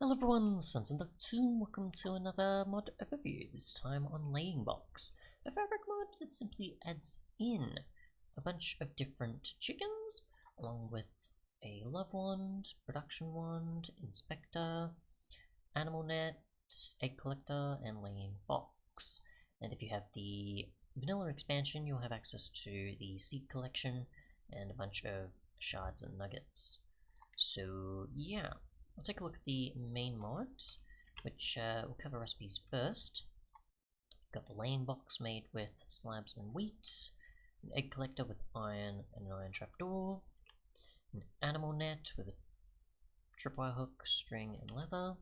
Hello everyone, Sons and Duck2, welcome to another mod overview, this time on LayingBox, a fabric mod that simply adds in a bunch of different chickens, along with a love wand, production wand, inspector, animal net, egg collector, and LayingBox. And if you have the vanilla expansion, you'll have access to the seed collection and a bunch of shards and nuggets. So yeah. We'll take a look at the main mods, which we'll cover recipes first. We've got the LayingBox made with slabs and wheat, an egg collector with iron and an iron trapdoor, an animal net with a tripwire hook, string, and leather.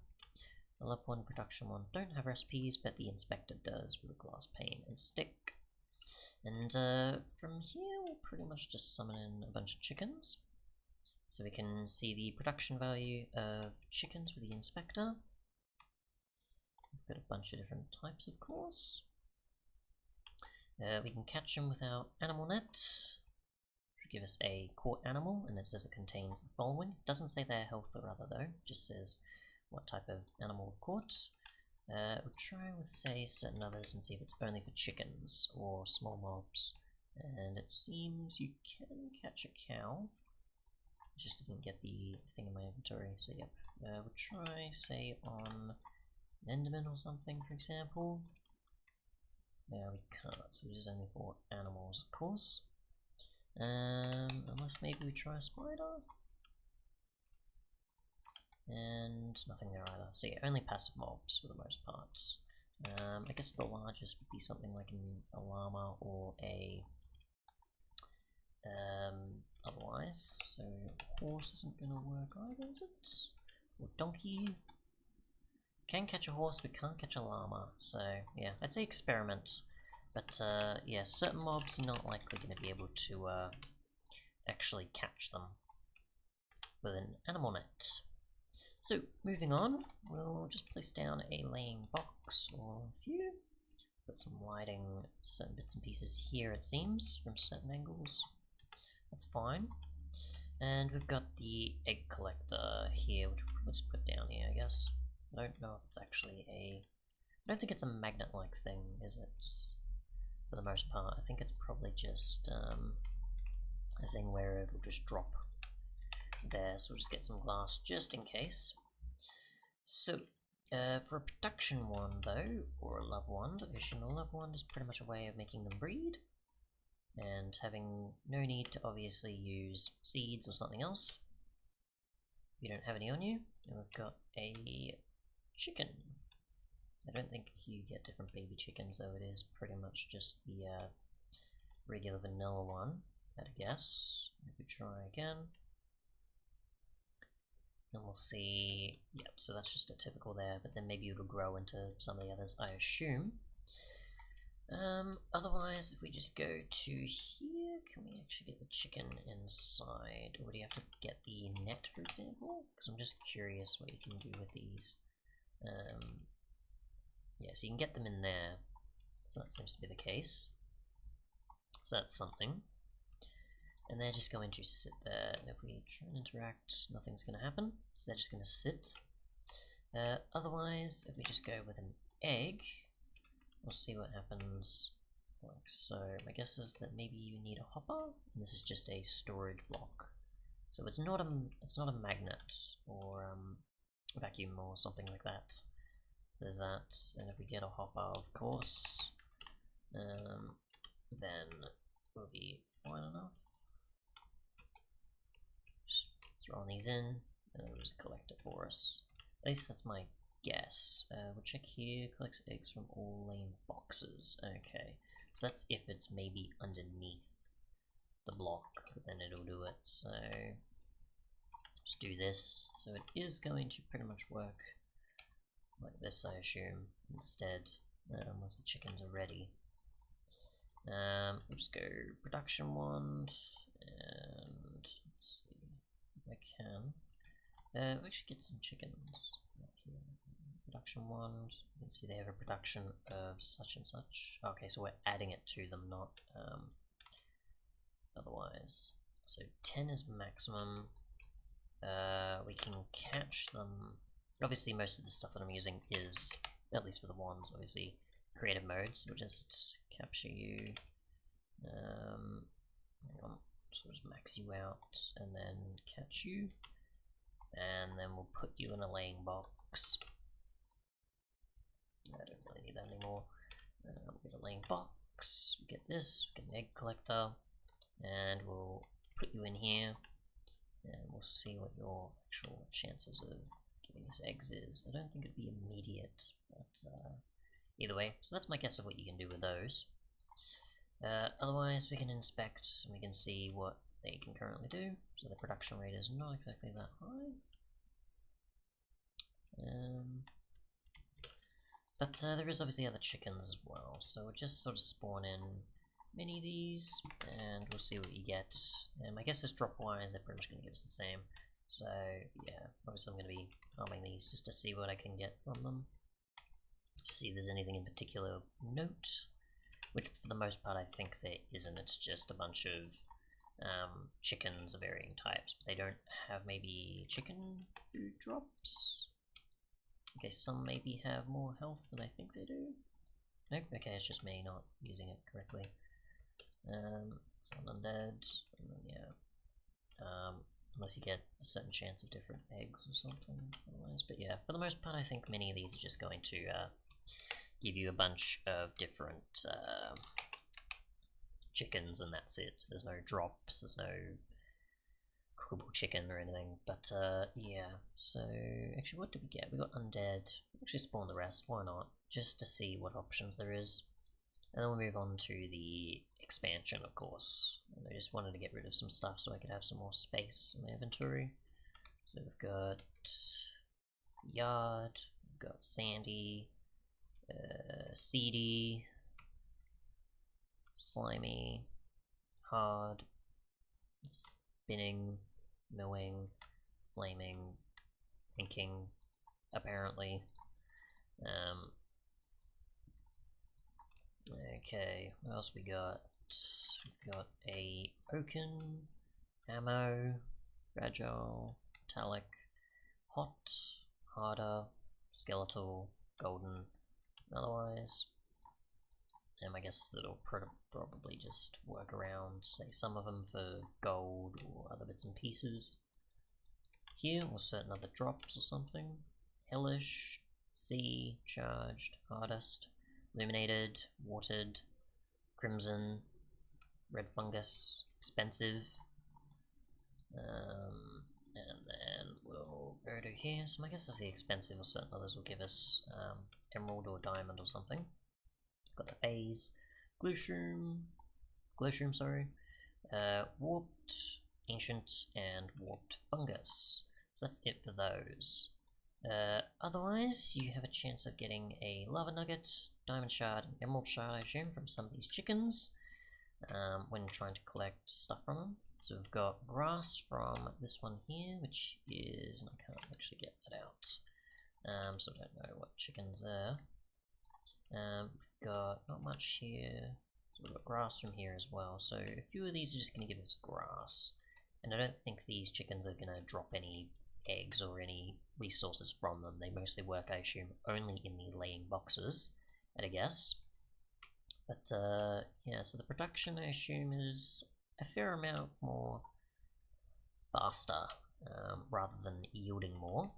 I love one, production one don't have recipes, but the inspector does with a glass pane and stick. And from here, we'll pretty much just summon in a bunch of chickens. So we can see the production value of chickens with the inspector. We've got a bunch of different types, of course. We can catch them with our animal net, which will give us a caught animal, and it says it contains the following. It doesn't say their health or other though, it just says what type of animal we've caught. We'll try with, say, certain others and see if it's only for chickens or small mobs. And it seems you can catch a cow. Just didn't get the thing in my inventory, so yep. We'll try, say, on an Enderman or something, for example. No, we can't, so it is only for animals, of course. Unless maybe we try a spider? And nothing there either. So yeah, only passive mobs for the most part. I guess the largest would be something like a llama or a otherwise, so horse isn't gonna work either, is it? Or donkey. Can catch a horse, we can't catch a llama, so yeah, I'd say experiment. But yeah, certain mobs you're not likely gonna be able to actually catch them with an animal net. So moving on, we'll just place down a laying box or a few. Put some lighting, certain bits and pieces here it seems, from certain angles. That's fine. And we've got the egg collector here, which we'll just put down here, I guess. I don't know if it's actually a... I don't think it's a magnet-like thing, is it? For the most part. I think it's probably just a thing where it will just drop there, so we'll just get some glass just in case. So, for a production wand though, or a love wand, a love wand is pretty much a way of making them breed. And having no need to obviously use seeds or something else if you don't have any on you. And we've got a chicken. I don't think you get different baby chickens though, it is pretty much just the regular vanilla one, I'd guess. If we try again, and we'll see, yep, so that's just a typical there, but then maybe it'll grow into some of the others, I assume. Otherwise, if we just go to here, can we actually get the chicken inside? Or do you have to get the net, for example? Because I'm just curious what you can do with these. Yeah, so you can get them in there. So that seems to be the case. So that's something. And they're just going to sit there. And if we try and interact, nothing's going to happen. So they're just going to sit. Otherwise, if we just go with an egg, we'll see what happens, like so. My guess is that maybe you need a hopper, and this is just a storage block. So it's not a magnet or a vacuum or something like that. So there's that, and if we get a hopper, of course, then we'll be fine enough. Just throwing these in, and it'll just collect it for us. At least that's my guess. We'll check here, collects eggs from all laying boxes. Okay, so that's if it's maybe underneath the block, then it'll do it. So just do this. So it is going to pretty much work like this, I assume, instead, once the chickens are ready. We'll just go production wand, and let's see if I can. We'll actually get some chickens right here. Production wand, you can see they have a production of such and such. Okay, so we're adding it to them, not otherwise. So 10 is maximum. We can catch them Obviously, most of the stuff that I'm using is, at least for the wands, obviously creative modes. We'll just capture you. Hang on, so just max you out and then catch you, and then we'll put you in a laying box. I don't really need that anymore. We'll get a laying box, we'll get this, we'll get an egg collector, and we'll put you in here, and we'll see what your actual chances of getting us eggs is. I don't think it'd be immediate, but either way, so that's my guess of what you can do with those. Otherwise, we can inspect and we can see what they can currently do. So the production rate is not exactly that high. But there is obviously other chickens as well, so we'll just sort of spawn in many of these, and we'll see what you get. My guess is drop-wise, they're pretty much going to give us the same. So yeah, obviously I'm going to be farming these just to see what I can get from them. See if there's anything in particular of note, which for the most part I think there isn't. It's just a bunch of chickens of varying types, but they don't have maybe chicken food drops. Okay, some maybe have more health than I think they do. Nope, okay, it's just me not using it correctly. Some undead, and then yeah. Unless you get a certain chance of different eggs or something, otherwise. But yeah, for the most part I think many of these are just going to give you a bunch of different chickens, and that's it. There's no drops, there's no cookable chicken or anything, but yeah. So actually, what did we get? We got undead. Actually spawn the rest, why not? Just to see what options there is. And then we'll move on to the expansion, of course. And I just wanted to get rid of some stuff so I could have some more space in my inventory. So we've got yard, we've got sandy, seedy, slimy, hard, spinning, milling, flaming, inking, apparently. Okay, what else we got? We've got a oaken, ammo, fragile, metallic, hot, harder, skeletal, golden, otherwise. And my guess is that it'll probably just work around, say some of them for gold or other bits and pieces. Here, or certain other drops or something. Hellish, sea, charged, hardest, illuminated, watered, crimson, red fungus, expensive. And then we'll go to here. So my guess is the expensive or certain others will give us emerald or diamond or something. Got the phase, glowshroom, sorry, warped, ancient, and warped fungus. So that's it for those. Otherwise, you have a chance of getting a lava nugget, diamond shard, and emerald shard, I assume, from some of these chickens when trying to collect stuff from them. So we've got grass from this one here, which is, and I can't actually get that out, so I don't know what chicken's there. We've got not much here, so we've got grass from here as well, so a few of these are just going to give us grass, and I don't think these chickens are going to drop any eggs or any resources from them. They mostly work, I assume, only in the laying boxes, at a guess. But yeah, so the production, I assume, is a fair amount more faster, rather than yielding more.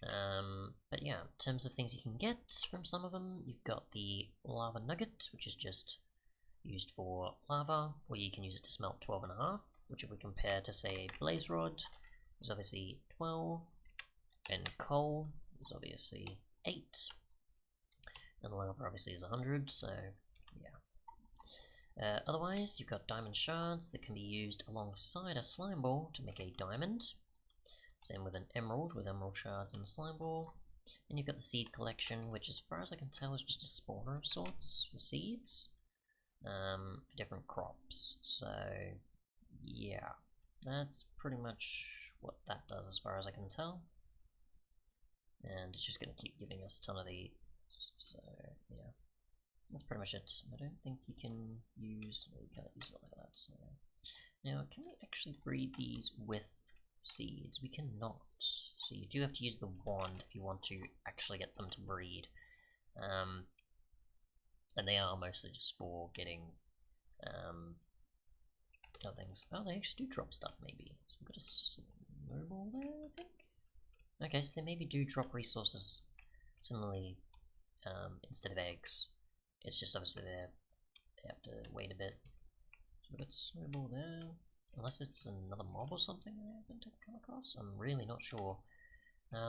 But yeah, in terms of things you can get from some of them, you've got the lava nugget, which is just used for lava, or you can use it to smelt 12.5, which if we compare to, say, a blaze rod, is obviously 12, and coal is obviously 8, and lava obviously is 100, so yeah. Otherwise, you've got diamond shards that can be used alongside a slime ball to make a diamond. Same with an emerald, with emerald shards and a slime ball. And you've got the seed collection, which as far as I can tell is just a spawner of sorts for seeds, for different crops. So yeah, that's pretty much what that does as far as I can tell. And it's just going to keep giving us a ton of these, so yeah. That's pretty much it. I don't think you can use, well, you can't use it like that, so. Now, can we actually breed these with seeds. We cannot. So you do have to use the wand if you want to actually get them to breed. And they are mostly just for getting other things. Oh, they actually do drop stuff, maybe. So we've got a snowball there, I think? Okay, so they maybe do drop resources similarly instead of eggs. It's just obviously they have to wait a bit. So we've got a snowball there. Unless it's another mob or something I happen to come across. I'm really not sure.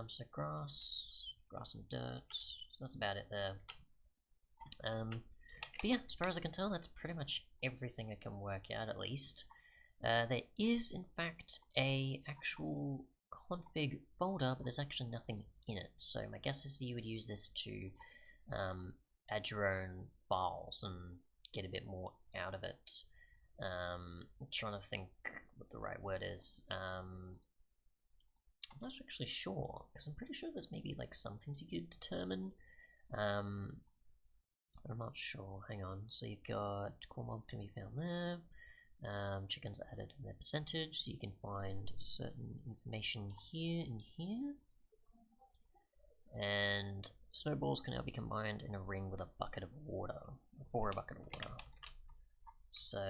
So grass and dirt. So that's about it there. But yeah, as far as I can tell, that's pretty much everything I can work out, at least. There is, in fact, a actual config folder, but there's actually nothing in it. So my guess is you would use this to add your own files and get a bit more out of it. I'm trying to think what the right word is. I'm not actually sure, because I'm pretty sure there's maybe like some things you could determine. I'm not sure. Hang on. So you've got core mob can be found there. Chickens added in their percentage, so you can find certain information here and here. And snowballs can now be combined in a ring with a bucket of water, for a bucket of water. So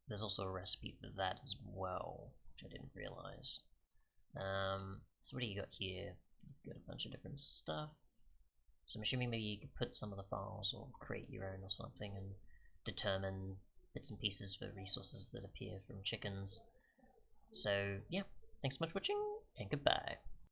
there's also a recipe for that as well, which I didn't realize. So what do you got here? You've got a bunch of different stuff. So I'm assuming maybe you could put some of the files or create your own or something and determine bits and pieces for resources that appear from chickens. So yeah, thanks so much for watching and goodbye.